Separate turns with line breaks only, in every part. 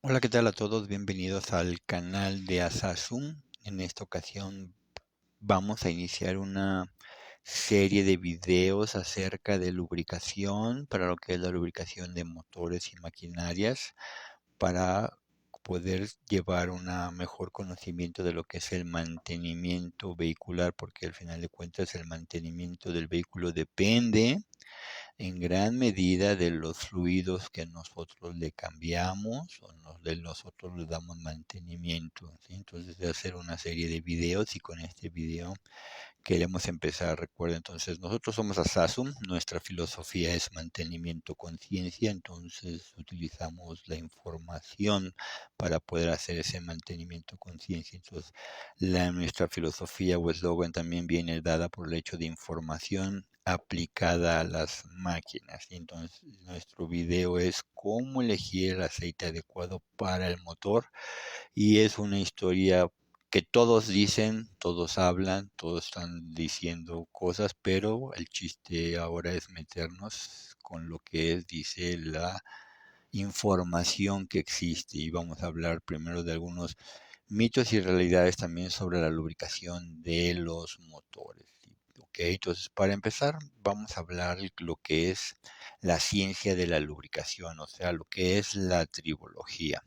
Hola, ¿qué tal a todos? Bienvenidos al canal de Asasum. En esta ocasión vamos a iniciar una serie de videos acerca de lubricación, para lo que es la lubricación de motores y maquinarias, para poder llevar un mejor conocimiento de lo que es el mantenimiento vehicular, porque al final de cuentas el mantenimiento del vehículo depende en gran medida de los fluidos que nosotros le cambiamos o nosotros le damos mantenimiento, ¿sí? Entonces, de hacer una serie de videos y con este video queremos empezar. Recuerda, entonces, nosotros somos Asasum, nuestra filosofía es mantenimiento conciencia, entonces utilizamos la información para poder hacer ese mantenimiento conciencia. Entonces, nuestra filosofía o eslogan también viene dada por el hecho de información aplicada a las máquinas. Y entonces, nuestro video es cómo elegir el aceite adecuado para el motor y es una historia que todos dicen, todos hablan, todos están diciendo cosas, pero el chiste ahora es meternos con lo que es, dice la información que existe. Y vamos a hablar primero de algunos mitos y realidades también sobre la lubricación de los motores. Ok, entonces para empezar vamos a hablar lo que es la ciencia de la lubricación, o sea, lo que es la tribología.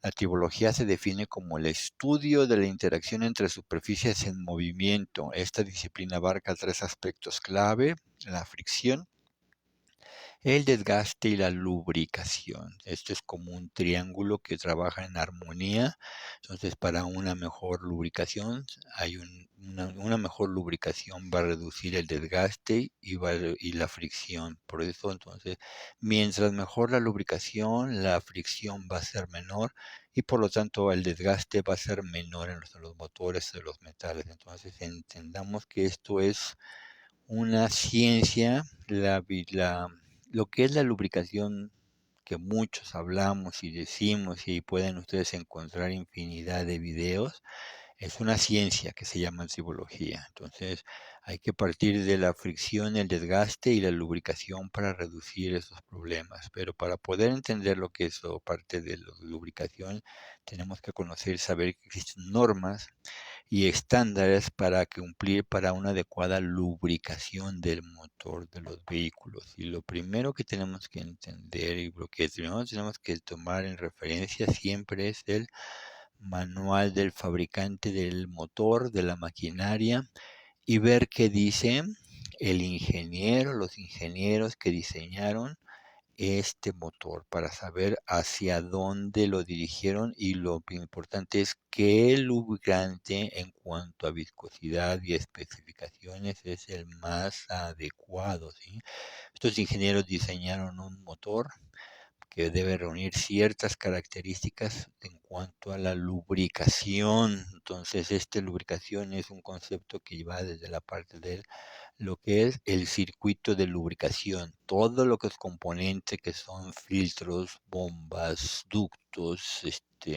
La tribología se define como el estudio de la interacción entre superficies en movimiento. Esta disciplina abarca tres aspectos clave: la fricción, el desgaste y la lubricación. Esto es como un triángulo que trabaja en armonía. Entonces, para una mejor lubricación, una mejor lubricación va a reducir el desgaste y la fricción. Por eso, entonces, mientras mejor la lubricación, la fricción va a ser menor y por lo tanto el desgaste va a ser menor en los motores de los metales. Entonces, entendamos que esto es una ciencia, lo que es la lubricación, que muchos hablamos y decimos, y pueden ustedes encontrar infinidad de videos, es una ciencia que se llama tribología. Entonces, hay que partir de la fricción, el desgaste y la lubricación para reducir esos problemas. Pero para poder entender lo que es parte de la lubricación, tenemos que conocer, saber que existen normas y estándares para cumplir para una adecuada lubricación del motor de los vehículos. Y lo primero que tenemos que entender y lo que primero tenemos que tomar en referencia siempre es el manual del fabricante del motor, de la maquinaria, y ver qué dice el ingeniero, los ingenieros que diseñaron este motor, para saber hacia dónde lo dirigieron, y lo importante es que el lubricante en cuanto a viscosidad y especificaciones es el más adecuado, ¿sí? Estos ingenieros diseñaron un motor que debe reunir ciertas características en cuanto a la lubricación. Entonces, esta lubricación es un concepto que va desde la parte de lo que es el circuito de lubricación, todo lo que es componente, que son filtros, bombas, ductos,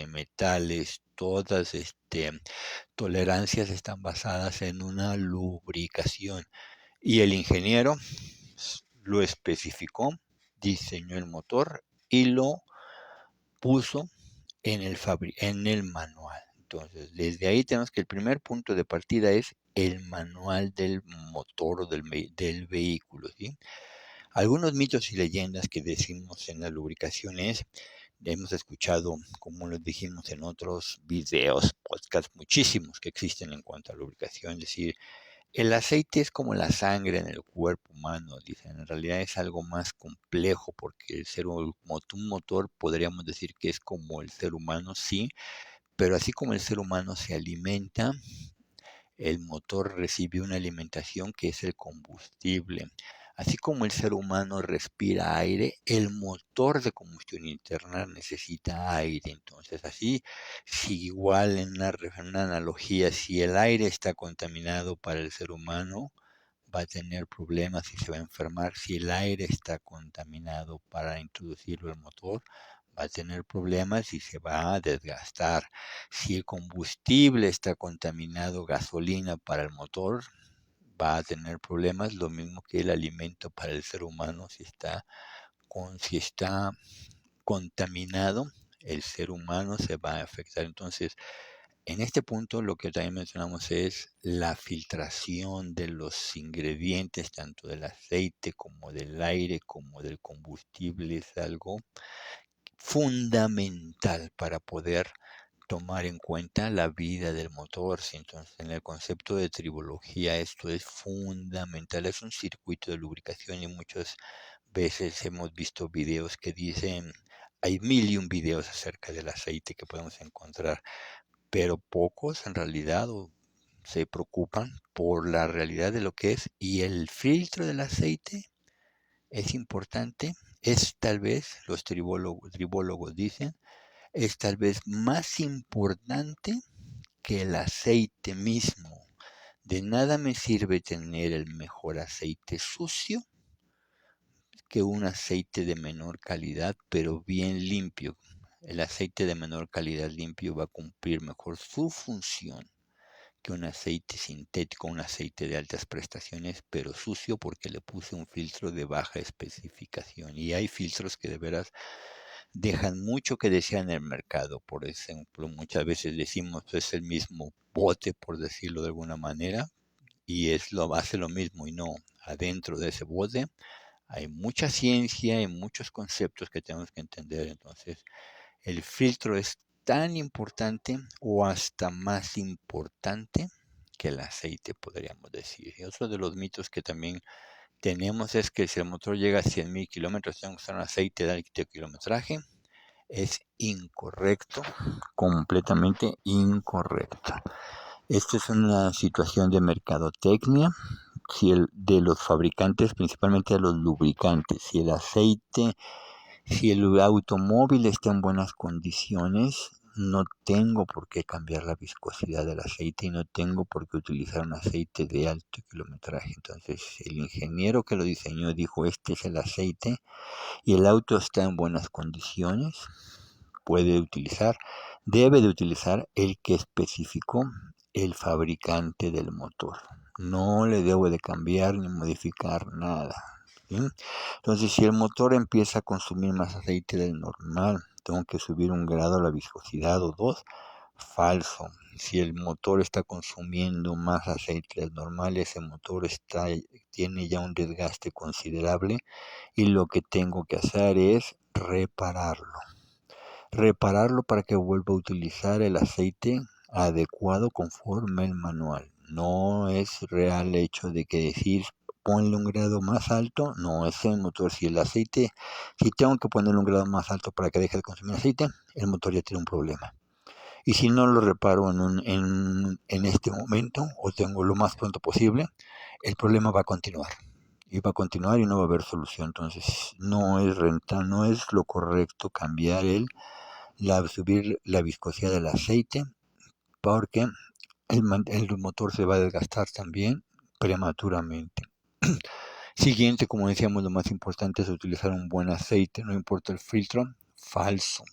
metales, todas tolerancias están basadas en una lubricación. Y el ingeniero lo especificó, diseñó el motor y lo puso en el manual. Entonces, desde ahí tenemos que el primer punto de partida es el manual del motor o del vehículo, ¿sí? Algunos mitos y leyendas que decimos en la lubricación es, hemos escuchado, como lo dijimos en otros videos, podcasts muchísimos que existen en cuanto a lubricación, es decir, el aceite es como la sangre en el cuerpo humano, dicen. En realidad es algo más complejo, porque un motor podríamos decir que es como el ser humano, sí, pero así como el ser humano se alimenta, el motor recibe una alimentación que es el combustible. Así como el ser humano respira aire, el motor de combustión interna necesita aire. Entonces, así, si igual en una analogía, si el aire está contaminado para el ser humano, va a tener problemas y se va a enfermar. Si el aire está contaminado para introducirlo al motor, va a tener problemas y se va a desgastar. Si el combustible está contaminado, gasolina para el motor, va a tener problemas, lo mismo que el alimento para el ser humano, si está contaminado, el ser humano se va a afectar. Entonces, en este punto lo que también mencionamos es la filtración de los ingredientes, tanto del aceite como del aire, como del combustible, es algo fundamental para poder tomar en cuenta la vida del motor. Sí, entonces, en el concepto de tribología esto es fundamental, es un circuito de lubricación y muchas veces hemos visto videos que dicen, hay mil y un videos acerca del aceite que podemos encontrar, pero pocos en realidad se preocupan por la realidad de lo que es, y el filtro del aceite es importante, es tal vez, los tribólogos dicen, es tal vez más importante que el aceite mismo. De nada me sirve tener el mejor aceite sucio que un aceite de menor calidad, pero bien limpio. El aceite de menor calidad limpio va a cumplir mejor su función que un aceite sintético, un aceite de altas prestaciones, pero sucio porque le puse un filtro de baja especificación. Y hay filtros que de veras dejan mucho que desear en el mercado. Por ejemplo, muchas veces decimos es el mismo bote, por decirlo de alguna manera, y hace lo mismo y no. Adentro de ese bote hay mucha ciencia y muchos conceptos que tenemos que entender. Entonces, el filtro es tan importante o hasta más importante que el aceite, podríamos decir. Y otro de los mitos que también tenemos es que si el motor llega a 100.000 kilómetros, tengo que usar un aceite de alto kilometraje. Es incorrecto, completamente incorrecto. Esta es una situación de mercadotecnia, de los fabricantes, principalmente de los lubricantes. Si el automóvil está en buenas condiciones, no tengo por qué cambiar la viscosidad del aceite y no tengo por qué utilizar un aceite de alto kilometraje. Entonces, el ingeniero que lo diseñó dijo, este es el aceite y el auto está en buenas condiciones, debe de utilizar el que especificó el fabricante del motor. No le debo de cambiar ni modificar nada. ¿Sí? Entonces, si el motor empieza a consumir más aceite del normal, tengo que subir 1 grado la viscosidad o 2. Falso. Si el motor está consumiendo más aceite del normal, ese motor tiene ya un desgaste considerable y lo que tengo que hacer es repararlo para que vuelva a utilizar el aceite adecuado conforme el manual. No es real hecho de que decir ponle 1 grado más alto, no es el motor. Si tengo que ponerle 1 grado más alto para que deje de consumir aceite, el motor ya tiene un problema. Y si no lo reparo en este momento, o tengo lo más pronto posible, el problema va a continuar. Y va a continuar y no va a haber solución. Entonces no es rentable, no es lo correcto cambiar subir la viscosidad del aceite, porque el motor se va a desgastar también prematuramente. Siguiente, como decíamos, lo más importante es utilizar un buen aceite, no importa el filtro. Falso.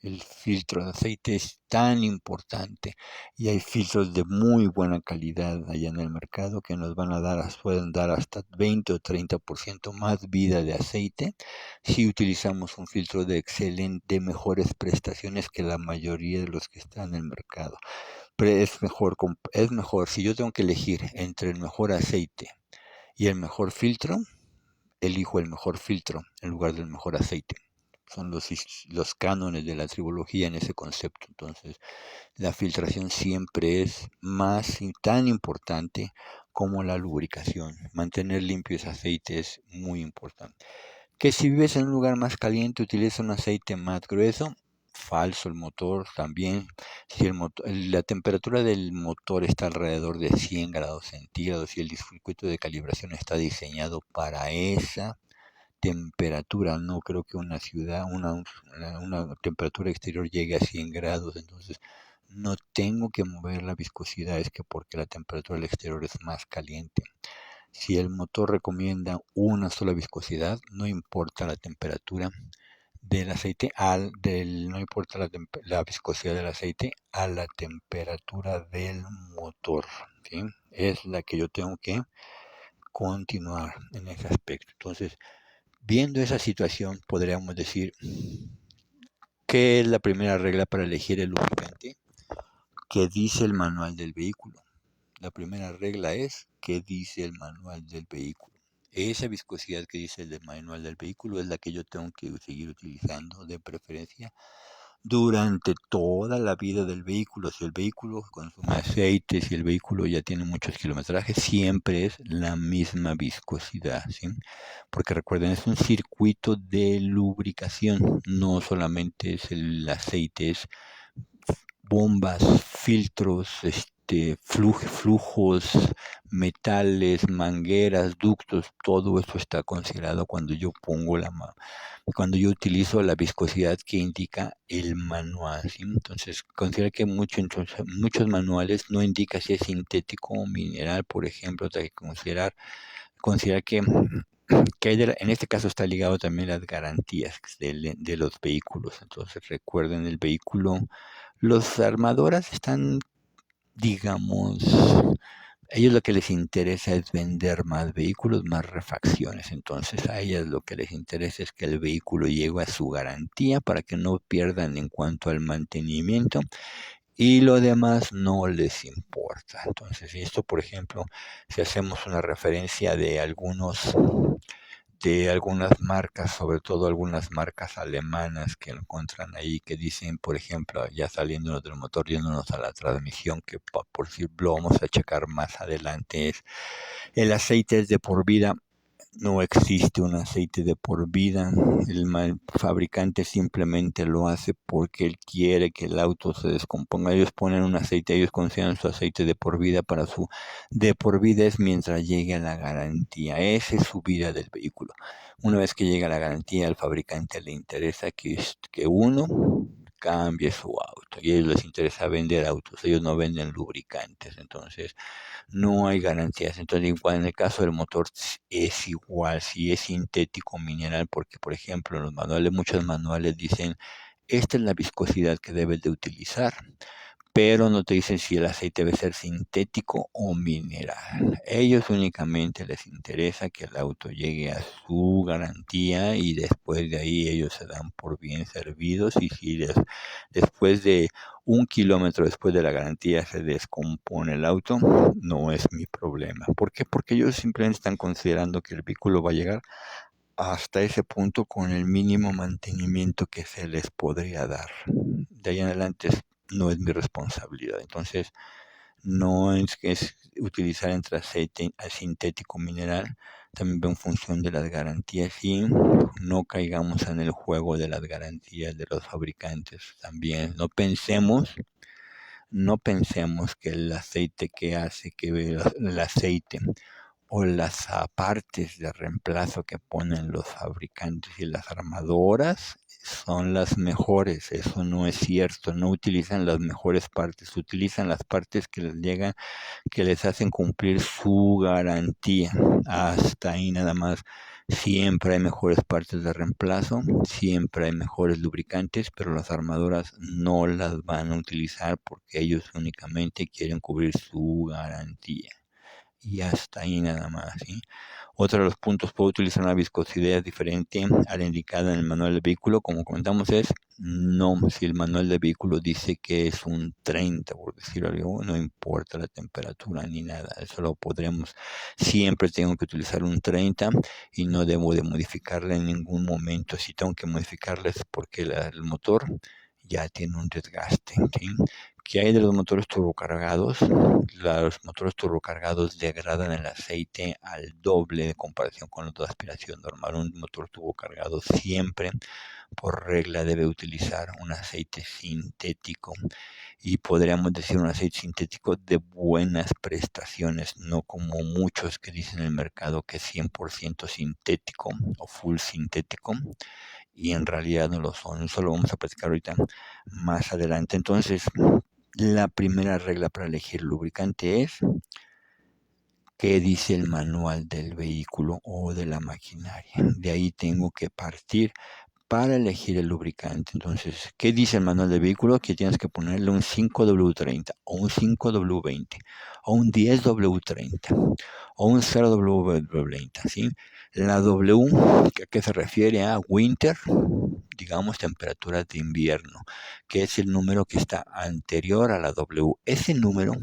El filtro de aceite es tan importante y hay filtros de muy buena calidad allá en el mercado que nos pueden dar hasta 20 o 30% más vida de aceite si utilizamos un filtro de mejores prestaciones que la mayoría de los que están en el mercado. Pero es mejor, si yo tengo que elegir entre el mejor aceite y el mejor filtro, elijo el mejor filtro en lugar del mejor aceite. Son los cánones de la tribología en ese concepto. Entonces, la filtración siempre es tan importante como la lubricación. Mantener limpio ese aceite es muy importante. Que si vives en un lugar más caliente, utiliza un aceite más grueso. Falso. El motor también. Si la temperatura del motor está alrededor de 100 grados centígrados y el circuito de calibración está diseñado para esa temperatura, no creo que una temperatura exterior llegue a 100 grados, entonces no tengo que mover la viscosidad, es que porque la temperatura del exterior es más caliente. Si el motor recomienda una sola viscosidad, no importa la temperatura del aceite, no importa la viscosidad del aceite a la temperatura del motor, ¿sí? Es la que yo tengo que continuar en ese aspecto. Entonces, viendo esa situación, podríamos decir, ¿Qué es la primera regla para elegir el lubricante? ¿Qué dice el manual del vehículo? La primera regla es ¿qué dice el manual del vehículo? Esa viscosidad que dice el manual del vehículo es la que yo tengo que seguir utilizando de preferencia durante toda la vida del vehículo. Si el vehículo consume aceite, si el vehículo ya tiene muchos kilometrajes, siempre es la misma viscosidad, ¿sí? Porque recuerden, es un circuito de lubricación, no solamente es el aceite, es bombas, filtros, flujos, metales, mangueras, ductos, todo esto está considerado cuando yo pongo cuando yo utilizo la viscosidad que indica el manual, ¿sí? Entonces, considera que muchos manuales no indica si es sintético o mineral, por ejemplo, hay que considerar que en este caso está ligado también las garantías de los vehículos. Entonces, recuerden, el vehículo, los armadoras están, digamos, ellos lo que les interesa es vender más vehículos, más refacciones. Entonces a ellas lo que les interesa es que el vehículo llegue a su garantía para que no pierdan en cuanto al mantenimiento y lo demás no les importa. Entonces esto, por ejemplo, si hacemos una referencia de algunas marcas, sobre todo algunas marcas alemanas que encuentran ahí, que dicen, por ejemplo, ya saliéndonos del motor, yéndonos a la transmisión, que por si lo vamos a checar más adelante, es el aceite es de por vida. No existe un aceite de por vida. El fabricante simplemente lo hace porque él quiere que el auto se descomponga. Ellos ponen un aceite, ellos consideran su aceite de por vida para su de por vida es mientras llegue a la garantía. Esa es su vida del vehículo. Una vez que llega la garantía, al fabricante le interesa que uno cambie su auto. Y a ellos les interesa vender autos. Ellos no venden lubricantes. Entonces, no hay garantías. Entonces, igual en el caso del motor es igual, si es sintético o mineral, porque por ejemplo en los manuales, muchos manuales dicen, esta es la viscosidad que debes de utilizar, pero no te dicen si el aceite debe ser sintético o mineral. Ellos únicamente les interesa que el auto llegue a su garantía y después de ahí ellos se dan por bien servidos y si después de 1 kilómetro después de la garantía se descompone el auto, no es mi problema. ¿Por qué? Porque ellos simplemente están considerando que el vehículo va a llegar hasta ese punto con el mínimo mantenimiento que se les podría dar. De ahí en adelante no es mi responsabilidad. Entonces, no es utilizar entre aceite sintético mineral, también va en función de las garantías y no caigamos en el juego de las garantías de los fabricantes. También no pensemos que el aceite que hace que el aceite o las partes de reemplazo que ponen los fabricantes y las armadoras son las mejores. Eso no es cierto. No utilizan las mejores partes, utilizan las partes que les llegan, que les hacen cumplir su garantía. Hasta ahí nada más. Siempre hay mejores partes de reemplazo, siempre hay mejores lubricantes, pero las armadoras no las van a utilizar porque ellos únicamente quieren cubrir su garantía y hasta ahí nada más, ¿sí? Otro de los puntos, puedo utilizar una viscosidad diferente a la indicada en el manual del vehículo, como comentamos, es no, si el manual del vehículo dice que es un 30, por decirlo algo, no importa la temperatura ni nada, eso lo podremos, siempre tengo que utilizar un 30 y no debo de modificarla en ningún momento. Si tengo que modificarla es porque el motor ya tiene un desgaste, ¿sí? ¿Qué hay de los motores turbocargados? Los motores turbocargados degradan el aceite al doble de comparación con los de aspiración normal. Un motor turbocargado siempre, por regla, debe utilizar un aceite sintético y podríamos decir un aceite sintético de buenas prestaciones, no como muchos que dicen en el mercado que es 100% sintético o full sintético y en realidad no lo son. Eso lo vamos a platicar ahorita más adelante. Entonces, la primera regla para elegir lubricante es qué dice el manual del vehículo o de la maquinaria. De ahí tengo que partir para elegir el lubricante. Entonces, ¿qué dice el manual del vehículo? Que tienes que ponerle un 5W30 o un 5W20 o un 10W30 o un 0W20, ¿sí? La W, ¿a qué se refiere? A winter, digamos temperaturas de invierno, que es el número que está anterior a la W. Ese número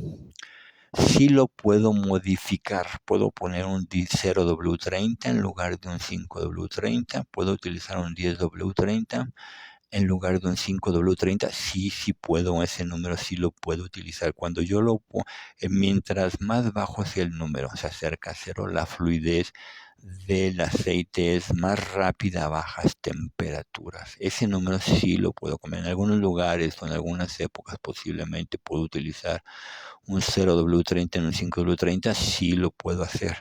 sí lo puedo modificar. Puedo poner un 0W30 en lugar de un 5W30. Puedo utilizar un 10W30 en lugar de un 5W30. Sí, sí puedo, ese número sí lo puedo utilizar. Cuando yo mientras más bajo sea el número, se acerca a cero, la fluidez del aceite es más rápida a bajas temperaturas. Ese número sí lo puedo comer. En algunos lugares o en algunas épocas posiblemente puedo utilizar un 0W30 en un 5W30, sí lo puedo hacer.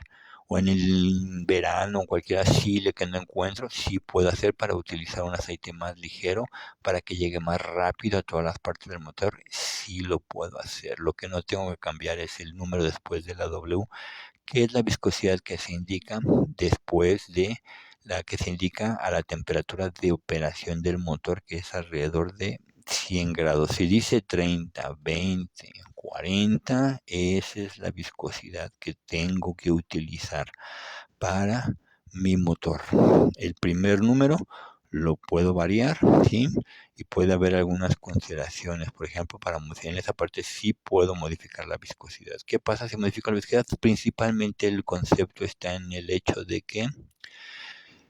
O en el verano, cualquier chile que no encuentro, sí puedo hacer para utilizar un aceite más ligero, para que llegue más rápido a todas las partes del motor, sí lo puedo hacer. Lo que no tengo que cambiar es el número después de la W, que es la viscosidad que se indica después de la que se indica a la temperatura de operación del motor, que es alrededor de 100 grados. Si dice 30, 20, 40, esa es la viscosidad que tengo que utilizar para mi motor. El primer número lo puedo variar, ¿sí? Y puede haber algunas consideraciones. Por ejemplo, para modificar en esa parte sí puedo modificar la viscosidad. ¿Qué pasa si modifico la viscosidad? Principalmente el concepto está en el hecho de que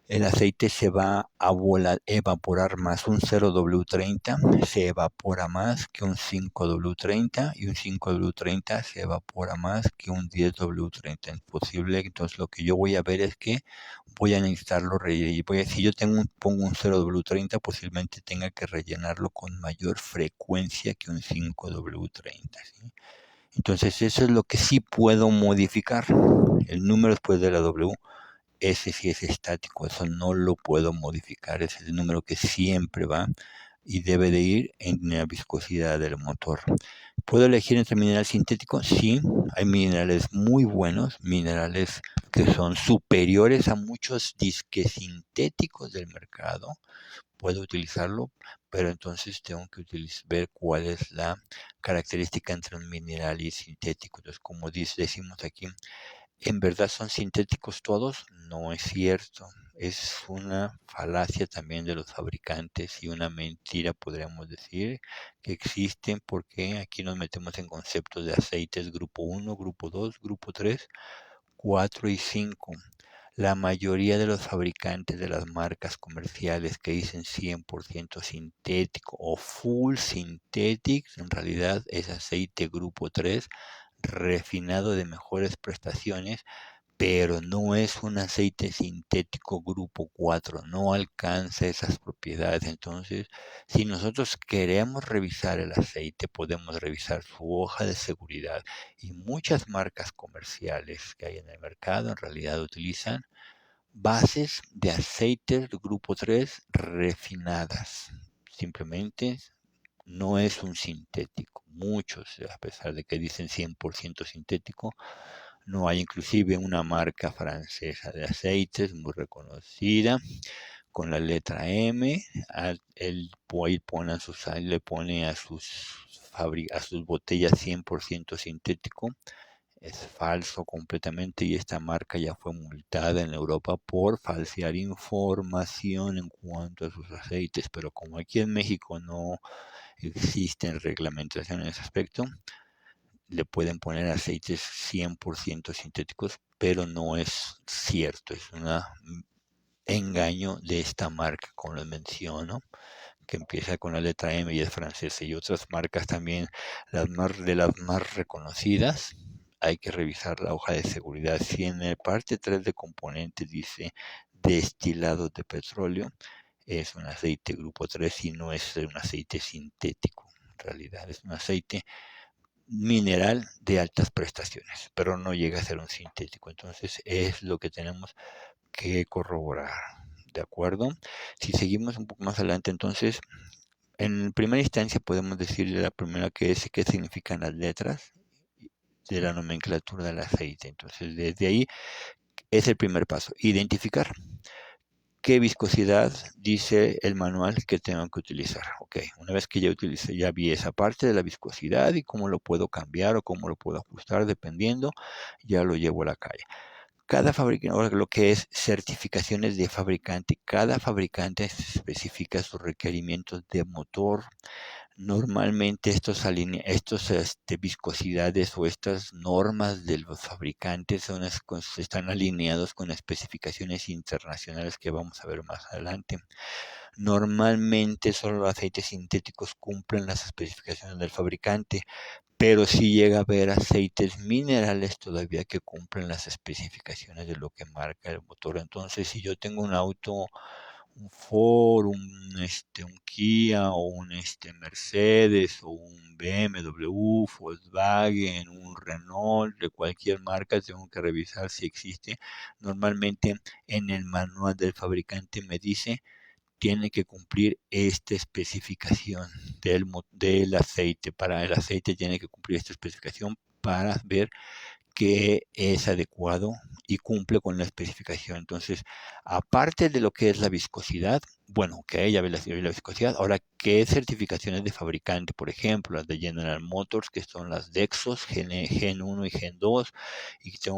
el aceite se va a evaporar más. Un 0W30 se evapora más que un 5W30 y un 5W30 se evapora más que un 10W30. Es posible, entonces lo que yo voy a ver es que voy a necesitarlo rellenar. Si yo pongo un 0W30, posiblemente tenga que rellenarlo con mayor frecuencia que un 5W30. ¿Sí? Entonces eso es lo que sí puedo modificar. El número después de la W, ese sí es estático, eso no lo puedo modificar, ese es el número que siempre va y debe de ir en la viscosidad del motor. ¿Puedo elegir entre mineral sintético? Sí, hay minerales muy buenos, minerales que son superiores a muchos disques sintéticos del mercado. Puedo utilizarlo, pero entonces tengo que ver cuál es la característica entre un mineral y sintético. Entonces, como decimos aquí, ¿en verdad son sintéticos todos? No es cierto. Es una falacia también de los fabricantes y una mentira, podríamos decir, que existen porque aquí nos metemos en conceptos de aceites grupo 1, grupo 2, grupo 3, 4 y 5. La mayoría de los fabricantes de las marcas comerciales que dicen 100% sintético o full synthetic, en realidad es aceite grupo 3 refinado de mejores prestaciones, pero no es un aceite sintético grupo 4, no alcanza esas propiedades. Entonces, si nosotros queremos revisar el aceite, podemos revisar su hoja de seguridad, y muchas marcas comerciales que hay en el mercado en realidad utilizan bases de aceites de grupo 3 refinadas. Simplemente no es un sintético. Muchos, a pesar de que dicen 100% sintético, no hay. Inclusive una marca francesa de aceites muy reconocida con la letra M. Él le pone a sus botellas 100% sintético. Es falso completamente, y esta marca ya fue multada en Europa por falsear información en cuanto a sus aceites. Pero como aquí en México no existen reglamentaciones en ese aspecto, le pueden poner aceites 100% sintéticos, pero no es cierto, es un engaño de esta marca, como les menciono, que empieza con la letra M y es francesa, y otras marcas también, de las más reconocidas. Hay que revisar la hoja de seguridad. Si en el parte 3 de componentes dice destilado de petróleo, es un aceite grupo 3 y no es un aceite sintético. En realidad es un aceite mineral de altas prestaciones, pero no llega a ser un sintético. Entonces es lo que tenemos que corroborar. ¿De acuerdo? Si seguimos un poco más adelante, entonces, en primera instancia podemos decirle la primera qué significan las letras de la nomenclatura del aceite. Entonces, desde ahí es el primer paso, identificar qué viscosidad dice el manual que tengo que utilizar. Ok, una vez que ya vi esa parte de la viscosidad y cómo lo puedo cambiar o cómo lo puedo ajustar dependiendo, ya lo llevo a la calle. cada fabricante, ahora lo que es certificaciones de fabricante, cada fabricante especifica sus requerimientos de motor. Normalmente viscosidades o estas normas de los fabricantes están alineados con especificaciones internacionales que vamos a ver más adelante. Normalmente solo los aceites sintéticos cumplen las especificaciones del fabricante, pero sí llega a haber aceites minerales todavía que cumplen las especificaciones de lo que marca el motor. Entonces, si yo tengo un auto, un Ford, un Kia o un Mercedes o un BMW, Volkswagen, un Renault, de cualquier marca, tengo que revisar si existe. Normalmente en el manual del fabricante me dice tiene que cumplir esta especificación del aceite. Para el aceite tiene que cumplir esta especificación para ver que es adecuado y cumple con la especificación. Entonces, aparte de lo que es la viscosidad, bueno, ok, ya ve la viscosidad. Ahora, ¿qué certificaciones de fabricante? Por ejemplo, las de General Motors, que son las Dexos, Gen 1 y Gen 2,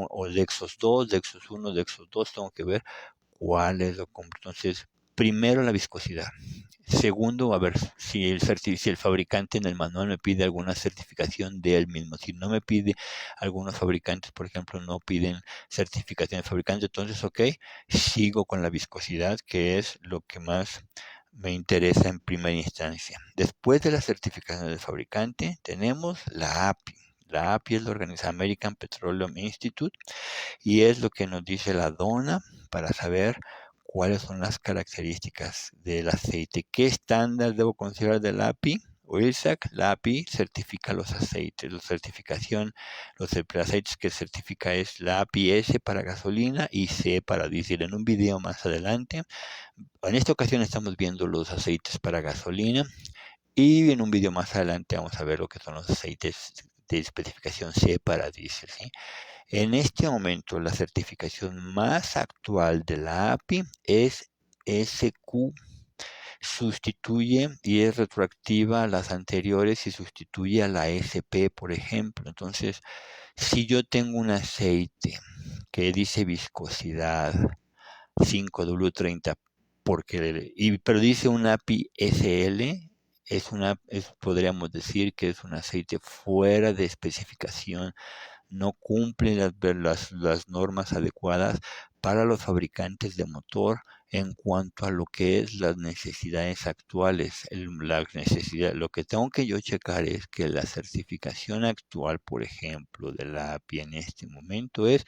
o Dexos 2, Dexos 1, Dexos 2, tengo que ver cuál es lo que cumple. Entonces, primero la viscosidad. Segundo, a ver si el fabricante en el manual me pide alguna certificación de él mismo. Si no me pide, algunos fabricantes, por ejemplo, no piden certificación de fabricante, entonces, ok, sigo con la viscosidad, que es lo que más me interesa en primera instancia. Después de la certificación del fabricante, tenemos la API. La API es la organización American Petroleum Institute y es lo que nos dice la dona para saber cuáles son las características del aceite. ¿Qué estándar debo considerar del API? O IRSAC, la API certifica los aceites. Los aceites que certifica es la API S para gasolina y C para diésel. En un video más adelante, en esta ocasión estamos viendo los aceites para gasolina y en un video más adelante vamos a ver lo que son los aceites de especificación C para diésel, ¿sí? En este momento, la certificación más actual de la API es SQ. Sustituye y es retroactiva a las anteriores y sustituye a la SP, por ejemplo. Entonces, si yo tengo un aceite que dice viscosidad 5W30, pero dice un API SL, podríamos decir que es un aceite fuera de especificación, no cumple las normas adecuadas para los fabricantes de motor en cuanto a lo que es las necesidades actuales. Lo que tengo que yo checar es que la certificación actual, por ejemplo, de la API en este momento es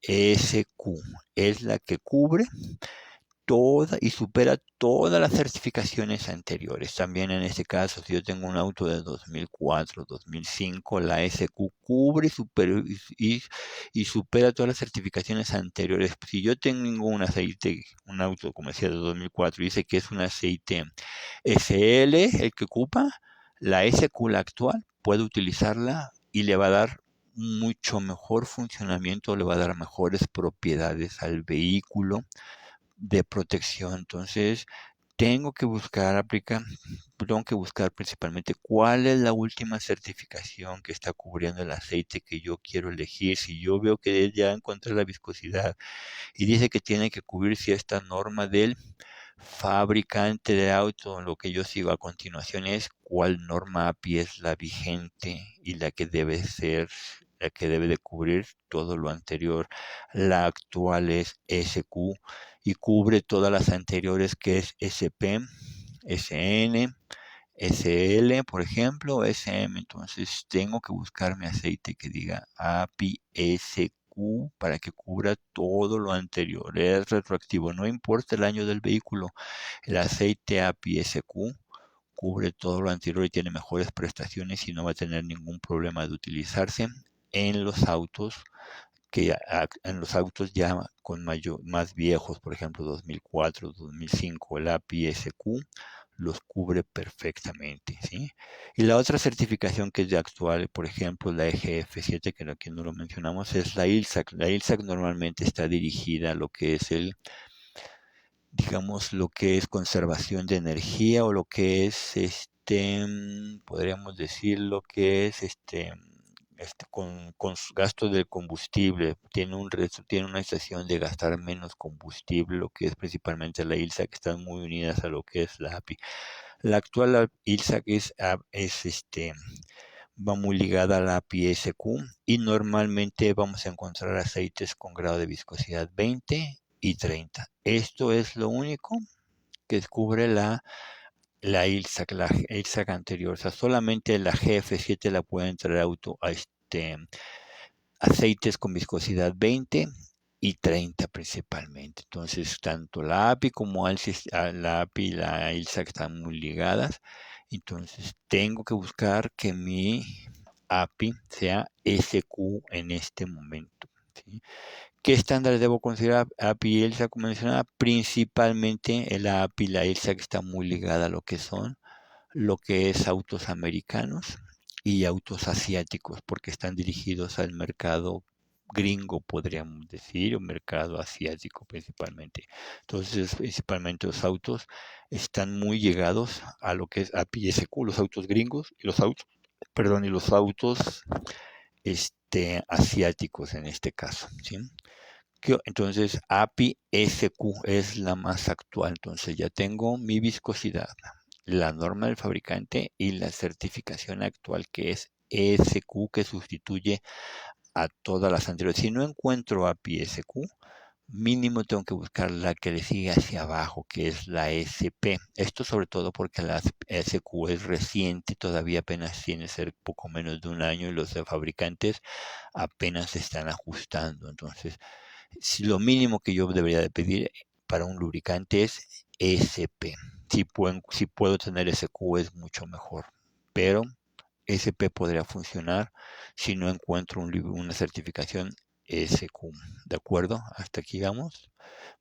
SQ, es la que cubre toda y supera todas las certificaciones anteriores. También en este caso, si yo tengo un auto de 2004, 2005, la SQ cubre y supera todas las certificaciones anteriores. Si yo tengo un auto, como decía, de 2004, y dice que es un aceite SL el que ocupa, la SQ, la actual, puede utilizarla y le va a dar mucho mejor funcionamiento, le va a dar mejores propiedades al vehículo de protección. Entonces, tengo que buscar principalmente cuál es la última certificación que está cubriendo el aceite que yo quiero elegir. Si yo veo que ya encontré la viscosidad y dice que tiene que cubrir cierta norma del fabricante de auto, lo que yo sigo a continuación es cuál norma API es la vigente y la que debe ser, la que debe de cubrir todo lo anterior. La actual es SQ y cubre todas las anteriores, que es SP, SN, SL, por ejemplo, SM. Entonces tengo que buscar mi aceite que diga API SQ para que cubra todo lo anterior. Es retroactivo, no importa el año del vehículo. El aceite API SQ cubre todo lo anterior y tiene mejores prestaciones y no va a tener ningún problema de utilizarse en los autos ya más viejos, por ejemplo 2004, 2005, el API SQ los cubre perfectamente, ¿sí? Y la otra certificación que es de actual, por ejemplo, la EGF7, que aquí no lo mencionamos, es la ILSAC. La ILSAC normalmente está dirigida a lo que es digamos, lo que es conservación de energía o lo que es, podríamos decir lo que es, con su gasto del combustible, tiene una estación de gastar menos combustible, lo que es principalmente la ILSA, que están muy unidas a lo que es la API. La actual ILSA va muy ligada a la API SQ y normalmente vamos a encontrar aceites con grado de viscosidad 20 y 30. Esto es lo único que descubre la ILSAC anterior. O sea, solamente la GF7 la pueden traer aceites con viscosidad 20 y 30 principalmente. Entonces, tanto la API como la API y la ILSAC están muy ligadas. Entonces, tengo que buscar que mi API sea SQ en este momento, ¿sí? ¿Qué estándares debo considerar? API y ELSA, como mencionaba, principalmente el API y la ELSA, que está muy ligada a lo que es autos americanos y autos asiáticos, porque están dirigidos al mercado gringo, podríamos decir, o mercado asiático principalmente. Entonces, principalmente los autos están muy llegados a lo que es API y SQ, los autos gringos y los autos asiáticos en este caso, ¿sí? Entonces, API SQ es la más actual. Entonces, ya tengo mi viscosidad, la norma del fabricante y la certificación actual, que es ESQ, que sustituye a todas las anteriores. Si no encuentro API SQ, mínimo tengo que buscar la que le sigue hacia abajo, que es la SP. Esto sobre todo porque la SQ es reciente, todavía apenas tiene ser poco menos de un año y los fabricantes apenas se están ajustando. Entonces, si lo mínimo que yo debería de pedir para un lubricante es SP. Si puedo tener SQ es mucho mejor, pero SP podría funcionar si no encuentro una certificación SQ. ¿De acuerdo? Hasta aquí vamos.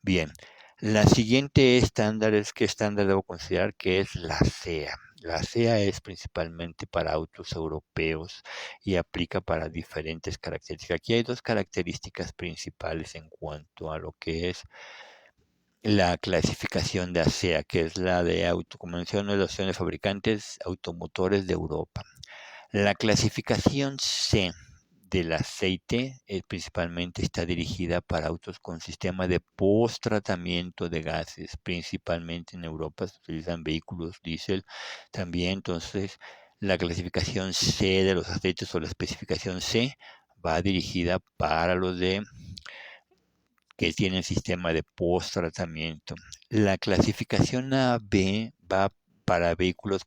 Bien. La siguiente estándar es qué estándar debo considerar, que es la CEA. La CEA es principalmente para autos europeos y aplica para diferentes características. Aquí hay dos características principales en cuanto a lo que es la clasificación de ASEA, que es la de como mencioné, la Asociación de Fabricantes Automotores de Europa. La clasificación C del aceite principalmente está dirigida para autos con sistema de post-tratamiento de gases, principalmente en Europa se utilizan vehículos diésel también. Entonces, la clasificación C de los aceites o la especificación C va dirigida para los que tienen sistema de post-tratamiento. La clasificación AB va para vehículos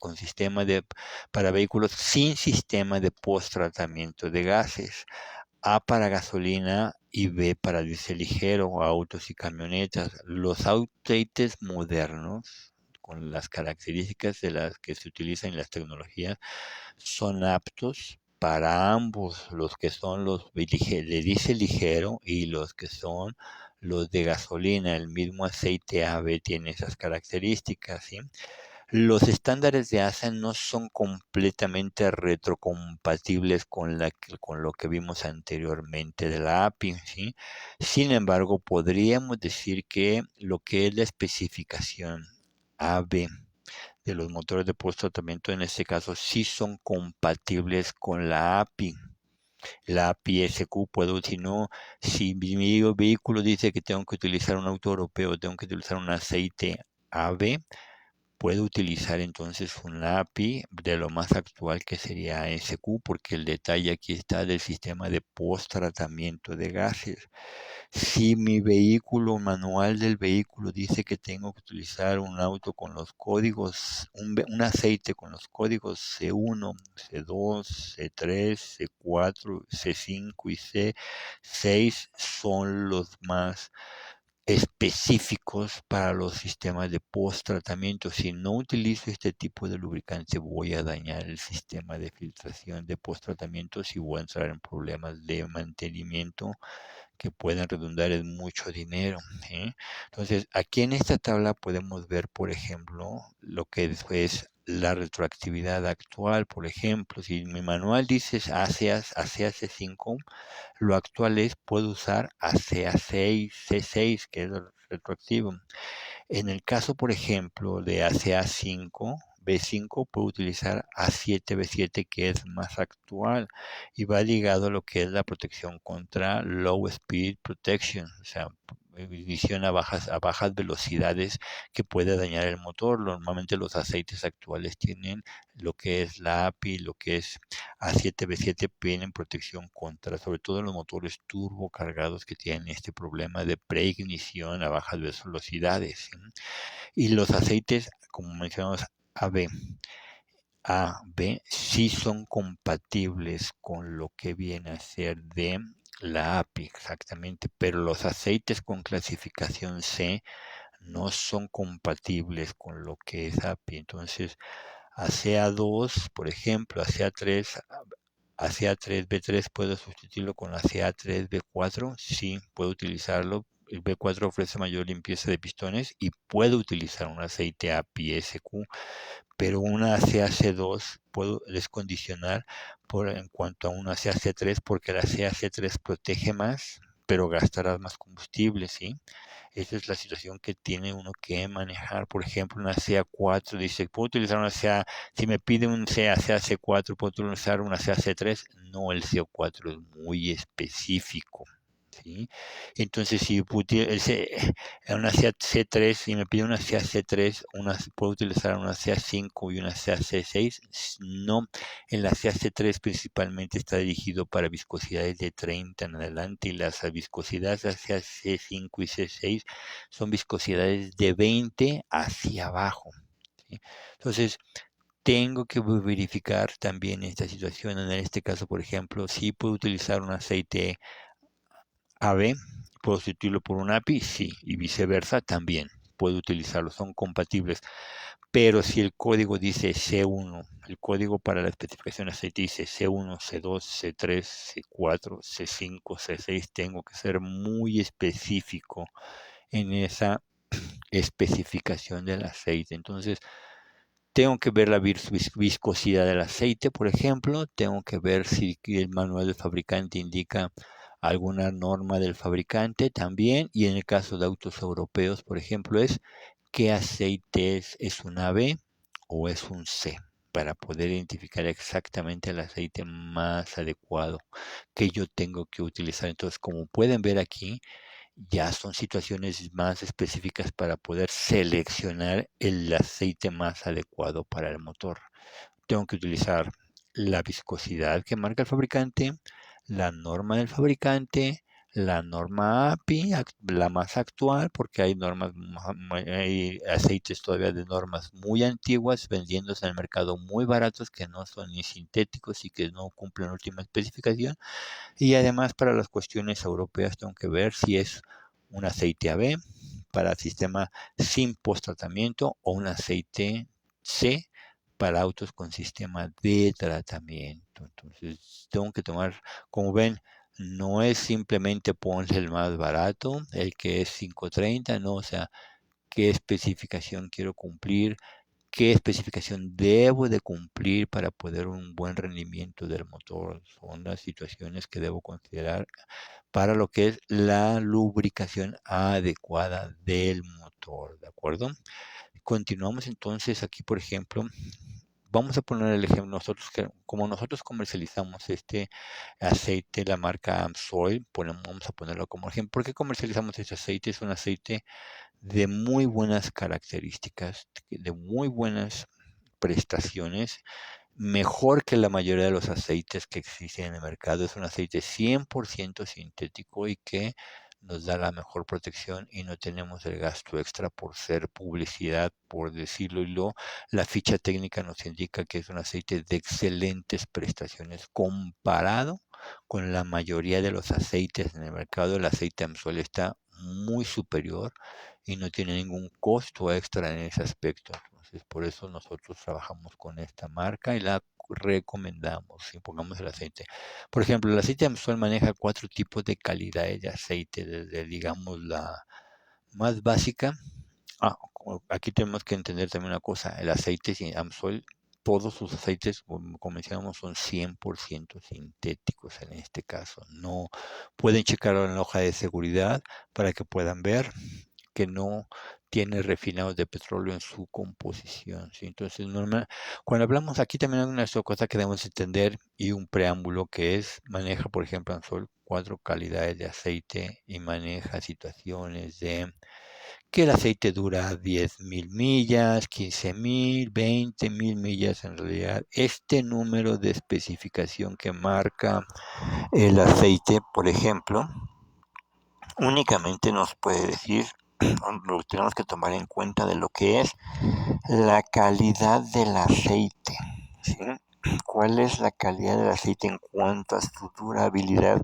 para vehículos sin sistema de post-tratamiento de gases. A para gasolina y B para diésel ligero, autos y camionetas. Los aceites modernos, con las características de las que se utilizan en las tecnologías, son aptos para ambos, los que son los de diésel ligero y los que son los de gasolina. El mismo aceite AB tiene esas características, ¿sí? Los estándares de ASA no son completamente retrocompatibles con lo que vimos anteriormente de la API, ¿sí? Sin embargo, podríamos decir que lo que es la especificación AB de los motores de post-tratamiento, en este caso, sí son compatibles con la API. La API SQ puedo, si mi vehículo dice que tengo que utilizar un auto europeo, tengo que utilizar un aceite AB, puedo utilizar entonces un API de lo más actual, que sería SQ, porque el detalle aquí está del sistema de post-tratamiento de gases. Si mi vehículo, manual del vehículo dice que tengo que utilizar un auto con los códigos, un aceite con los códigos C1, C2, C3, C4, C5 y C6 son los más específicos para los sistemas de post-tratamiento. Si no utilizo este tipo de lubricante, voy a dañar el sistema de filtración de post-tratamiento y voy a entrar en problemas de mantenimiento que pueden redundar en mucho dinero, ¿sí? Entonces, aquí en esta tabla podemos ver, por ejemplo, lo que es la retroactividad actual. Por ejemplo, si mi manual dice ASEA C5, lo actual es, puedo usar ASEA 6, C6, que es el retroactivo. En el caso, por ejemplo, de ASEA 5, B5, puedo utilizar A7B7, que es más actual y va ligado a lo que es la protección contra low speed protection, o sea, ignición a bajas velocidades que puede dañar el motor. Normalmente los aceites actuales tienen lo que es la API, lo que es A7B7, tienen protección contra, sobre todo los motores turbo cargados que tienen este problema de preignición a bajas velocidades, ¿sí? Y los aceites, como mencionamos, AB, AB sí son compatibles con lo que viene a ser de la API, exactamente, pero los aceites con clasificación C no son compatibles con lo que es API. Entonces, ACA2, por ejemplo, ACA3, ACA3B3, ¿puedo sustituirlo con ACA3B4? Sí, puedo utilizarlo. El B4 ofrece mayor limpieza de pistones y puedo utilizar un aceite API SQ, pero una CAC2 puedo descondicionar en cuanto a una CAC3, porque la CAC3 protege más, pero gastará más combustible, ¿sí? Esa es la situación que tiene uno que manejar. Por ejemplo, una CA4 dice, ¿puedo utilizar una CA? Si me pide un CAC4, ¿puedo utilizar una CAC3? No, el CO4 es muy específico, ¿sí? Entonces, si una CAC3 y me pide una CAC3, ¿puedo utilizar una CA5 y una CAC6? No, en la CAC3 principalmente está dirigido para viscosidades de 30 en adelante, y las viscosidades hacia C5 y C6 son viscosidades de 20 hacia abajo, ¿sí? Entonces, tengo que verificar también esta situación. En este caso, por ejemplo, si puedo utilizar un aceite AB, puedo sustituirlo por un API, sí, y viceversa también. Puedo utilizarlo, son compatibles. Pero si el código dice C1, el código para la especificación de aceite dice C1, C2, C3, C4, C5, C6, tengo que ser muy específico en esa especificación del aceite. Entonces, tengo que ver la viscosidad del aceite, por ejemplo. Tengo que ver si el manual del fabricante indica alguna norma del fabricante también. Y en el caso de autos europeos, por ejemplo, es qué aceite es un AB o es un C, para poder identificar exactamente el aceite más adecuado que yo tengo que utilizar. Entonces, como pueden ver aquí, ya son situaciones más específicas para poder seleccionar el aceite más adecuado para el motor. Tengo que utilizar la viscosidad que marca el fabricante, la norma del fabricante, la norma API, la más actual, porque hay normas, hay aceites todavía de normas muy antiguas vendiéndose en el mercado muy baratos, que no son ni sintéticos y que no cumplen la última especificación. Y además, para las cuestiones europeas tengo que ver si es un aceite AB para sistema sin post-tratamiento o un aceite C para autos con sistema de tratamiento. Entonces, tengo que tomar, como ven, no es simplemente ponle el más barato, el que es 530, no, o sea, qué especificación quiero cumplir, qué especificación debo de cumplir para poder un buen rendimiento del motor. Son las situaciones que debo considerar para lo que es la lubricación adecuada del motor, ¿de acuerdo? Continuamos entonces aquí, por ejemplo, vamos a poner el ejemplo, como nosotros comercializamos este aceite, la marca Amsoil, vamos a ponerlo como ejemplo. ¿Por qué comercializamos este aceite? Es un aceite de muy buenas características, de muy buenas prestaciones, mejor que la mayoría de los aceites que existen en el mercado. Es un aceite 100% sintético y que nos da la mejor protección y no tenemos el gasto extra por ser publicidad, por decirlo. La ficha técnica nos indica que es un aceite de excelentes prestaciones comparado con la mayoría de los aceites en el mercado. El aceite Amsol está muy superior y no tiene ningún costo extra en ese aspecto. Entonces, por eso nosotros trabajamos con esta marca y la recomendamos, si pongamos el aceite. Por ejemplo, el aceite Amsol maneja 4 tipos de calidades de aceite, desde, digamos, la más básica. Aquí tenemos que entender también una cosa, el aceite Amsol, todos sus aceites, como mencionamos, son 100% sintéticos en este caso. No pueden checarlo en la hoja de seguridad para que puedan ver que no tiene refinados de petróleo en su composición, ¿sí? Entonces, cuando hablamos aquí también hay una cosa que debemos entender y un preámbulo que es, maneja, por ejemplo, Ansol 4 calidades de aceite y maneja situaciones de que el aceite dura 10.000 millas, 15.000, 20.000 millas en realidad. Este número de especificación que marca el aceite, por ejemplo, únicamente nos puede decir, lo tenemos que tomar en cuenta de lo que es la calidad del aceite, ¿sí? ¿Cuál es la calidad del aceite en cuanto a su durabilidad?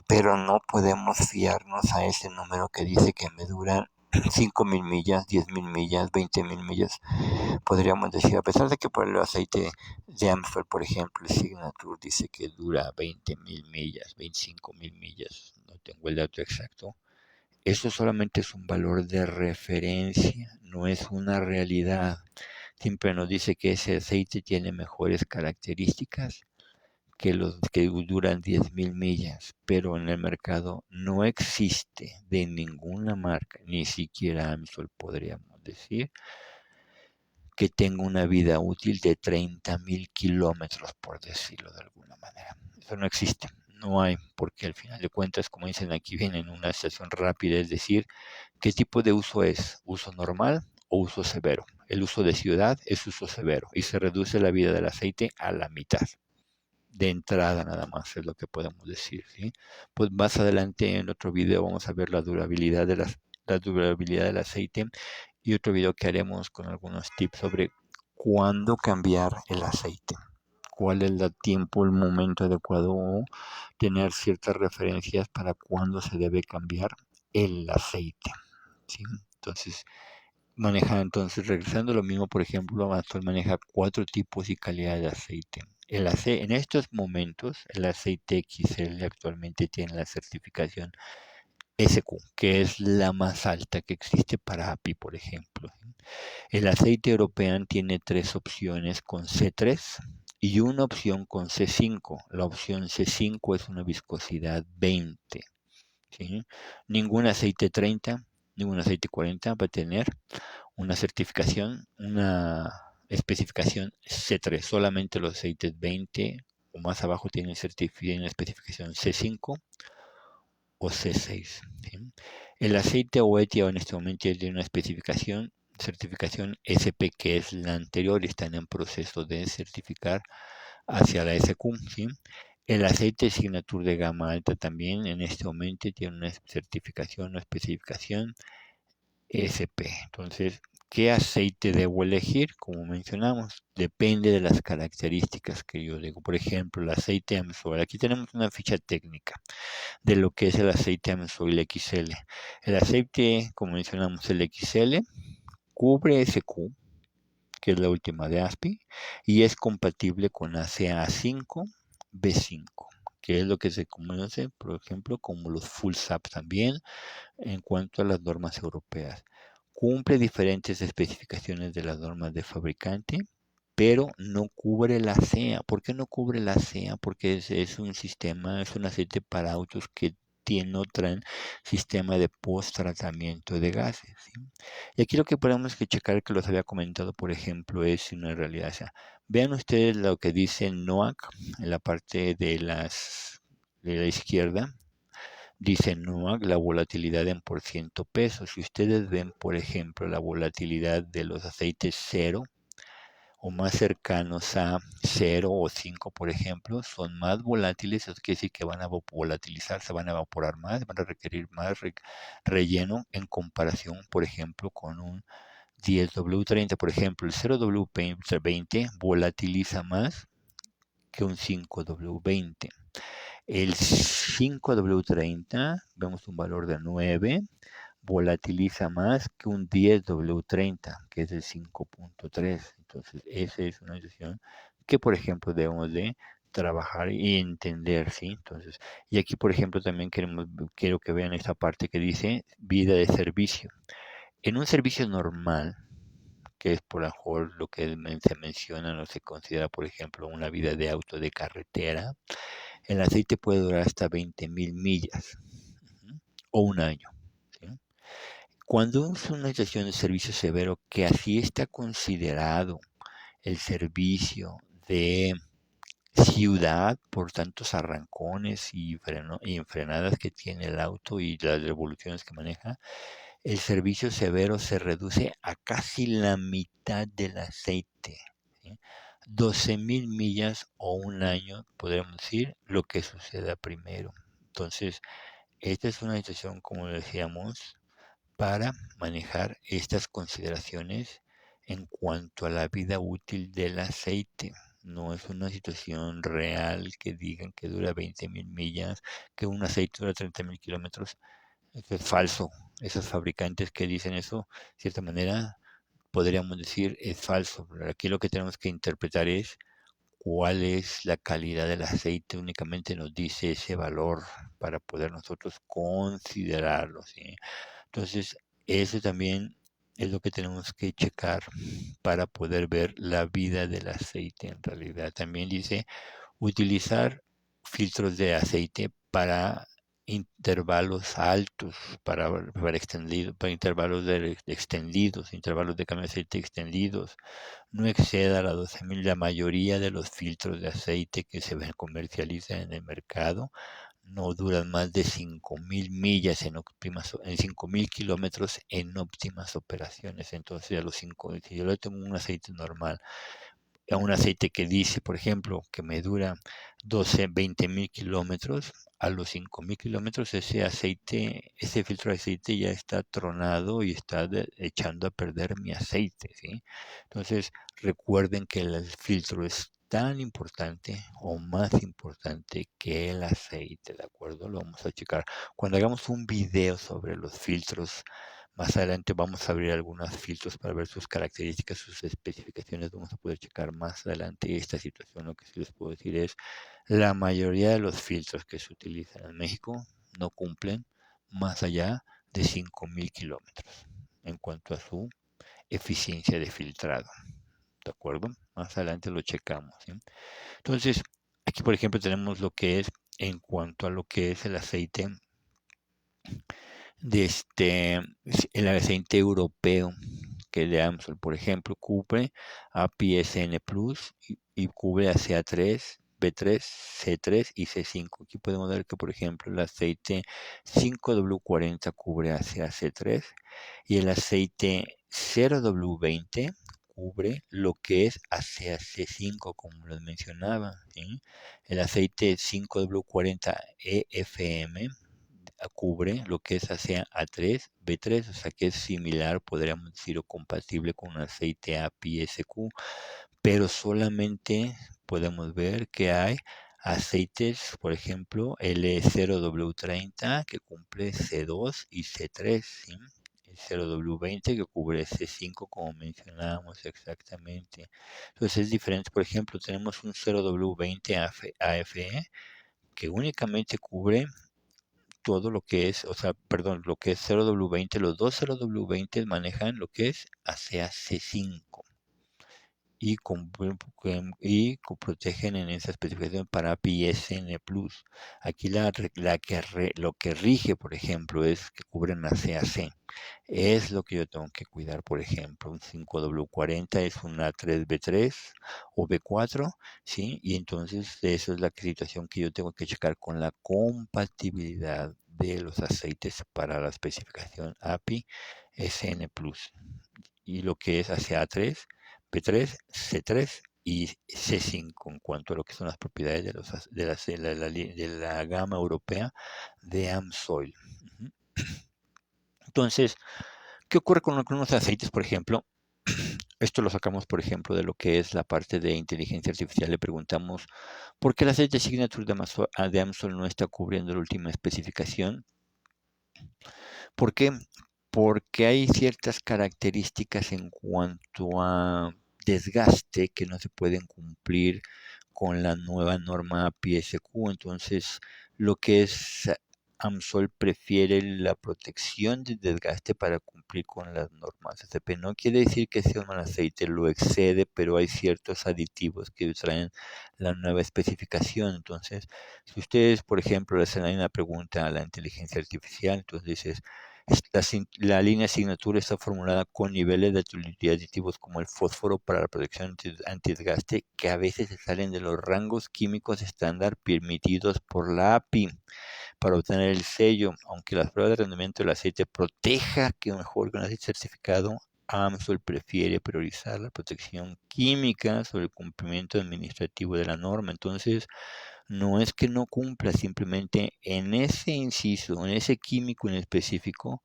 Pero no podemos fiarnos a ese número que dice que me dura 5.000 millas, 10.000 millas, 20.000 millas. Podríamos decir, a pesar de que por el aceite de Amstel, por ejemplo, el Signature dice que dura 20.000 millas, 25.000 millas, no tengo el dato exacto. Eso solamente es un valor de referencia, no es una realidad. Siempre nos dice que ese aceite tiene mejores características que los que duran 10.000 millas, pero en el mercado no existe de ninguna marca, ni siquiera Amstel podríamos decir, que tenga una vida útil de 30.000 kilómetros, por decirlo de alguna manera. Eso no existe, no hay, porque al final de cuentas, como dicen aquí, viene en una estación rápida, es decir, ¿qué tipo de uso es? ¿Uso normal o uso severo? El uso de ciudad es uso severo y se reduce la vida del aceite a la mitad. De entrada nada más es lo que podemos decir, ¿sí? Pues más adelante en otro video vamos a ver la durabilidad del aceite y otro video que haremos con algunos tips sobre cuándo cambiar el aceite, cuál es el tiempo, el momento adecuado o tener ciertas referencias para cuándo se debe cambiar el aceite, ¿sí? Entonces, regresando a lo mismo, por ejemplo, Amazon maneja 4 tipos y calidades de aceite. En estos momentos, el aceite XL actualmente tiene la certificación SQ, que es la más alta que existe para API, por ejemplo. El aceite europeo tiene 3 opciones con C3 y una opción con C5. La opción C5 es una viscosidad 20. ¿Sí? Ningún aceite 30, ningún aceite 40 va a tener una certificación, una especificación C3. Solamente los aceites 20 o más abajo tienen especificación C5 o C6. ¿Sí? El aceite Oetia en este momento tiene una certificación SP, que es la anterior y están en proceso de certificar hacia la SQ. ¿Sí? El aceite Signature de gama alta también en este momento tiene una certificación o especificación SP. Entonces, ¿qué aceite debo elegir? Como mencionamos, depende de las características que yo digo. Por ejemplo, el aceite Amsoil. Aquí tenemos una ficha técnica de lo que es el aceite Amsoil XL. El aceite, como mencionamos, el XL cubre SQ, que es la última de ASPI, y es compatible con ACA5 B5, que es lo que se conoce, por ejemplo, como los Full SAP también, en cuanto a las normas europeas. Cumple diferentes especificaciones de las normas de fabricante, pero no cubre la CEA. ¿Por qué no cubre la CEA? Porque es un sistema, es un aceite para autos que no traen sistema de post-tratamiento de gases, ¿sí? Y aquí lo que podemos checar, que los había comentado, por ejemplo, es una realidad. O sea, vean ustedes lo que dice NOAC en la parte de la izquierda. Dice NOAC la volatilidad en por ciento peso. Si ustedes ven, por ejemplo, la volatilidad de los aceites 0 o más cercanos a 0 o 5, por ejemplo, son más volátiles. Eso quiere decir que van a volatilizar, se van a evaporar más, van a requerir más relleno en comparación, por ejemplo, con un 10W30. Por ejemplo, el 0W20 volatiliza más que un 5W20. El 5W30, vemos un valor de 9, volatiliza más que un 10W30, que es el 5.3. Entonces, esa es una decisión que, por ejemplo, debemos de trabajar y entender, ¿sí? Entonces, y aquí, por ejemplo, también quiero que vean esta parte que dice vida de servicio. En un servicio normal, que es por lo mejor lo que se menciona o se considera, por ejemplo, una vida de auto de carretera, el aceite puede durar hasta 20.000 millas, o un año, ¿sí? Cuando es una situación de servicio severo que así está considerado el servicio de ciudad por tantos arrancones y frenadas que tiene el auto y las revoluciones que maneja, el servicio severo se reduce a casi la mitad del aceite. ¿Sí? 12,000 millas o un año, podríamos decir, lo que suceda primero. Entonces, esta es una situación, como decíamos, para manejar estas consideraciones en cuanto a la vida útil del aceite. No es una situación real que digan que dura 20,000 millas, que un aceite dura 30,000 kilómetros. Eso es falso. Esos fabricantes que dicen eso, de cierta manera, podríamos decir es falso. Pero aquí lo que tenemos que interpretar es cuál es la calidad del aceite. Únicamente nos dice ese valor para poder nosotros considerarlo, ¿sí? Entonces, eso también es lo que tenemos que checar para poder ver la vida del aceite en realidad. También dice utilizar filtros de aceite para intervalos altos, para intervalos de cambio de aceite extendidos. No exceda las 12,000. La mayoría de los filtros de aceite que se comercializan en el mercado no duran más de 5,000 millas en 5,000 kilómetros en óptimas operaciones. Entonces, si yo le tengo un aceite normal, a un aceite que dice, por ejemplo, que me dura 20,000 kilómetros, a los 5,000 kilómetros ese filtro de aceite ya está tronado y está echando a perder mi aceite, ¿sí? Entonces, recuerden que el filtro es tan importante o más importante que el aceite, ¿de acuerdo? Lo vamos a checar. Cuando hagamos un video sobre los filtros, más adelante vamos a abrir algunos filtros para ver sus características, sus especificaciones. Vamos a poder checar más adelante esta situación. Lo que sí les puedo decir es, la mayoría de los filtros que se utilizan en México no cumplen más allá de 5,000 kilómetros en cuanto a su eficiencia de filtrado. ¿De acuerdo? Más adelante lo checamos, ¿sí? Entonces, aquí por ejemplo tenemos lo que es, en cuanto a lo que es el aceite el aceite europeo, que de Amsol, por ejemplo, cubre API-SN Plus y cubre a CA3, B3, C3 y C5. Aquí podemos ver que, por ejemplo, el aceite 5W40 cubre a CA-C3 y el aceite 0W20 cubre lo que es ACA-C5, como les mencionaba, ¿sí? El aceite 5W40 EFM cubre lo que es hacia A3, B3, o sea que es similar, podríamos decir, o compatible con un aceite API-SQ, pero solamente podemos ver que hay aceites, por ejemplo, L0W30 que cumple C2 y C3, ¿sí? El 0W20 que cubre C5 como mencionábamos exactamente. Entonces es diferente, por ejemplo, tenemos un 0W20 AFE que únicamente cubre todo lo que es, o sea, perdón, lo que es 0W20, los dos 0W20 manejan lo que es ACA-C5 y, protegen en esa especificación para PSN Plus. Aquí lo que rige, por ejemplo, es que cubren ACAC. Es lo que yo tengo que cuidar, por ejemplo, un 5W40 es un A3B3 o B4, ¿sí? Y entonces eso es la situación que yo tengo que checar con la compatibilidad de los aceites para la especificación API SN Plus. Y lo que es hacia A3, B3, C3 y C5 en cuanto a lo que son las propiedades de la gama europea de AMSOIL. Entonces, ¿qué ocurre con algunos aceites, por ejemplo? Esto lo sacamos, por ejemplo, de lo que es la parte de inteligencia artificial. Le preguntamos, ¿por qué el aceite Signature de Amsol no está cubriendo la última especificación? ¿Por qué? Porque hay ciertas características en cuanto a desgaste que no se pueden cumplir con la nueva norma PSQ. Entonces, lo que es AMSOL prefiere la protección del desgaste para cumplir con las normas ACP. No quiere decir que sea un mal aceite, lo excede, pero hay ciertos aditivos que traen la nueva especificación. Entonces, si ustedes, por ejemplo, le hacen una pregunta a la inteligencia artificial, entonces dices, La línea de asignatura está formulada con niveles de aditivos como el fósforo para la protección antidesgaste que a veces se salen de los rangos químicos estándar permitidos por la API para obtener el sello. Aunque las pruebas de rendimiento del aceite proteja que mejor que un aceite certificado, AMSOL prefiere priorizar la protección química sobre el cumplimiento administrativo de la norma. Entonces, no es que no cumpla, simplemente en ese inciso, en ese químico en específico,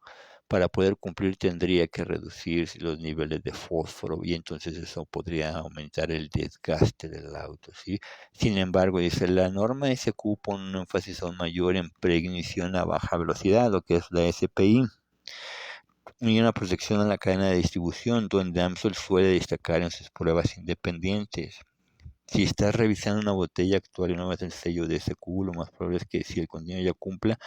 para poder cumplir tendría que reducir los niveles de fósforo y entonces eso podría aumentar el desgaste del auto, ¿sí? Sin embargo, dice, la norma SQ pone un énfasis aún mayor en preignición a baja velocidad, lo que es la SPI, y una protección en la cadena de distribución, donde AMSOL suele destacar en sus pruebas independientes. Si estás revisando una botella actual y no ves el sello de SQ, lo más probable es que si el contenido ya cumpla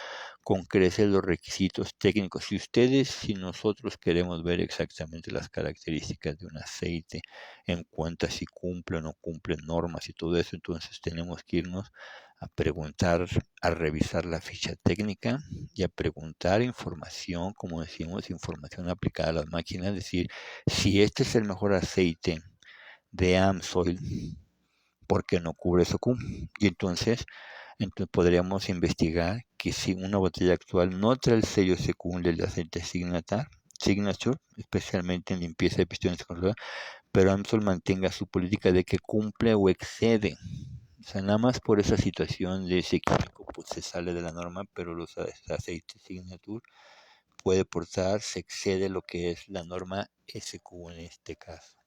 con creces los requisitos técnicos. Si nosotros queremos ver exactamente las características de un aceite en cuanto a si cumple o no cumple normas y todo eso, entonces tenemos que irnos a preguntar, a revisar la ficha técnica y a preguntar información, como decimos, información aplicada a las máquinas, es decir, si este es el mejor aceite de AMSOIL, porque no cubre SOCUM. Y entonces podríamos investigar que si una botella actual no trae el sello SOCUM del aceite Signature, especialmente en limpieza de pistones, pero AMSOL mantenga su política de que cumple o excede. O sea, nada más por esa situación de ese químico, pues se sale de la norma, pero los aceites Signature puede portar, se excede lo que es la norma SQ en este caso.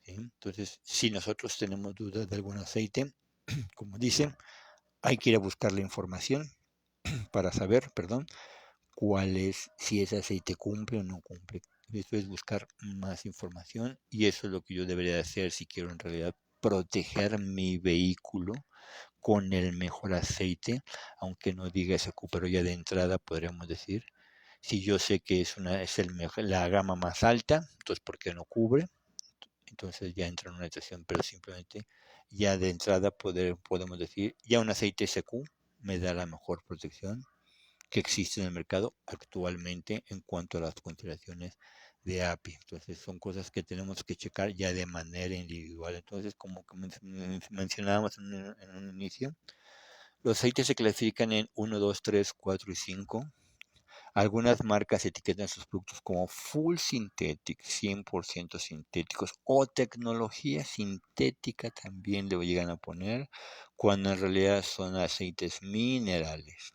¿Sí? Entonces, si nosotros tenemos dudas de algún aceite, como dicen, hay que ir a buscar la información para saber, cuál es, si ese aceite cumple o no cumple. Eso es buscar más información y eso es lo que yo debería hacer si quiero en realidad proteger mi vehículo con el mejor aceite, aunque no diga SQ, pero ya de entrada podríamos decir, si yo sé que la gama más alta, entonces ¿por qué no cubre? Entonces ya entra en una situación, pero simplemente ya de entrada podemos decir, ya un aceite SQ me da la mejor protección que existe en el mercado actualmente en cuanto a las consideraciones de API. Entonces son cosas que tenemos que checar ya de manera individual. Entonces, como mencionábamos en un inicio, los aceites se clasifican en 1, 2, 3, 4 y 5. Algunas marcas etiquetan sus productos como full synthetic, 100% sintéticos, o tecnología sintética también le llegan a poner, cuando en realidad son aceites minerales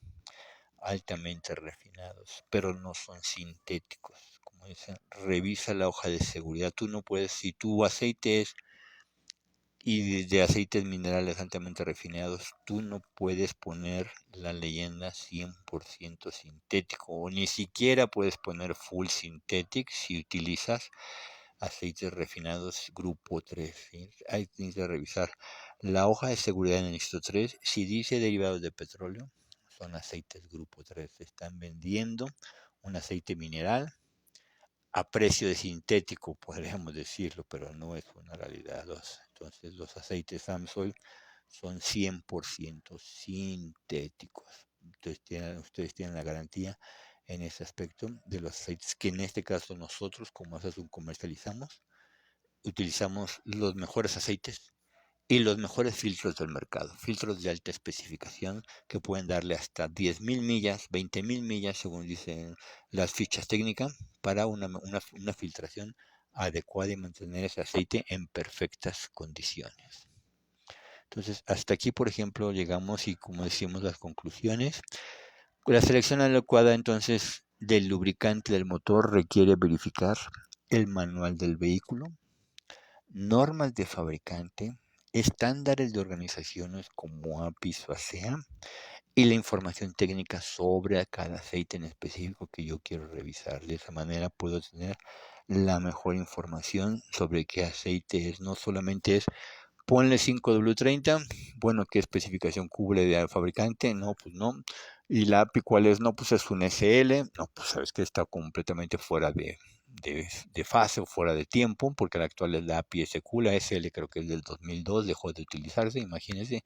altamente refinados, pero no son sintéticos. Como dicen, revisa la hoja de seguridad. Tú no puedes, si tu aceite es y de aceites minerales altamente refinados, tú no puedes poner la leyenda 100% sintético o ni siquiera puedes poner full synthetic si utilizas aceites refinados grupo 3. ¿Sí? Hay que revisar la hoja de seguridad en el ISO 3. Si dice derivados de petróleo, son aceites grupo 3. Se están vendiendo un aceite mineral a precio de sintético, podríamos decirlo, pero no es una realidad. Entonces los aceites AMSOIL son 100% sintéticos. Ustedes tienen la garantía en ese aspecto de los aceites que en este caso nosotros como Asasum comercializamos, utilizamos los mejores aceites y los mejores filtros del mercado, filtros de alta especificación que pueden darle hasta 10.000 millas, 20.000 millas, según dicen las fichas técnicas, para una filtración adecuada y mantener ese aceite en perfectas condiciones. Entonces, hasta aquí, por ejemplo, llegamos y como decimos las conclusiones. La selección adecuada entonces del lubricante del motor requiere verificar el manual del vehículo, normas de fabricante, estándares de organizaciones como APIS o ASEA y la información técnica sobre cada aceite en específico que yo quiero revisar. De esa manera puedo tener la mejor información sobre qué aceite es. No solamente es ponle 5W30, bueno, ¿qué especificación cubre de fabricante? No, pues no. Y la API, ¿cuál es? No, pues es un SL. No, pues sabes que está completamente fuera de fase o fuera de tiempo, porque la actual es la API SQ, la SL creo que es del 2002, dejó de utilizarse, imagínense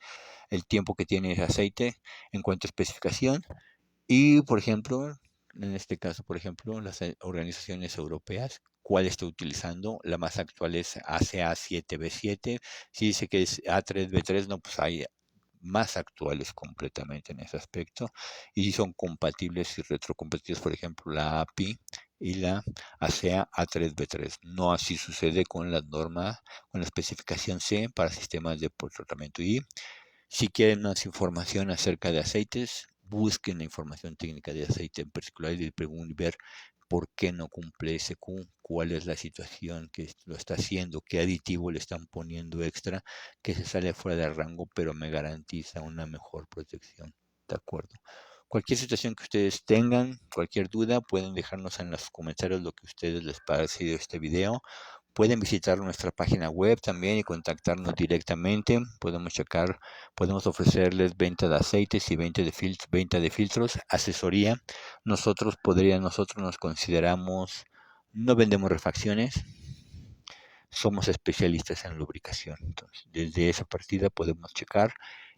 el tiempo que tiene ese aceite en cuanto a especificación. Y, por ejemplo, en este caso, por ejemplo, las organizaciones europeas, cuál está utilizando. La más actual es ACA7B7. Si dice que es A3B3, no, pues hay más actuales completamente en ese aspecto y si son compatibles y retrocompatibles, por ejemplo, la API y la ASEA A3B3. No así sucede con la norma, con la especificación C para sistemas de tratamiento. Y si quieren más información acerca de aceites, busquen la información técnica de aceite en particular y pregunten ver por qué no cumple SQ, cuál es la situación que lo está haciendo, qué aditivo le están poniendo extra, que se sale fuera del rango, pero me garantiza una mejor protección. ¿De acuerdo? Cualquier situación que ustedes tengan, cualquier duda, pueden dejarnos en los comentarios lo que a ustedes les parecido este video. Pueden visitar nuestra página web también y contactarnos directamente. Podemos checar, podemos ofrecerles venta de aceites y venta de filtros, asesoría. Nosotros nos consideramos, no vendemos refacciones, somos especialistas en lubricación. Entonces, desde esa partida podemos checar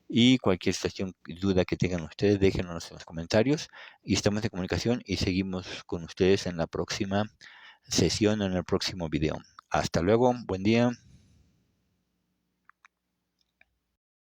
y cualquier situación, duda que tengan ustedes, déjenos en los comentarios y estamos en comunicación y seguimos con ustedes en la próxima sesión, en el próximo video. Hasta luego, buen día.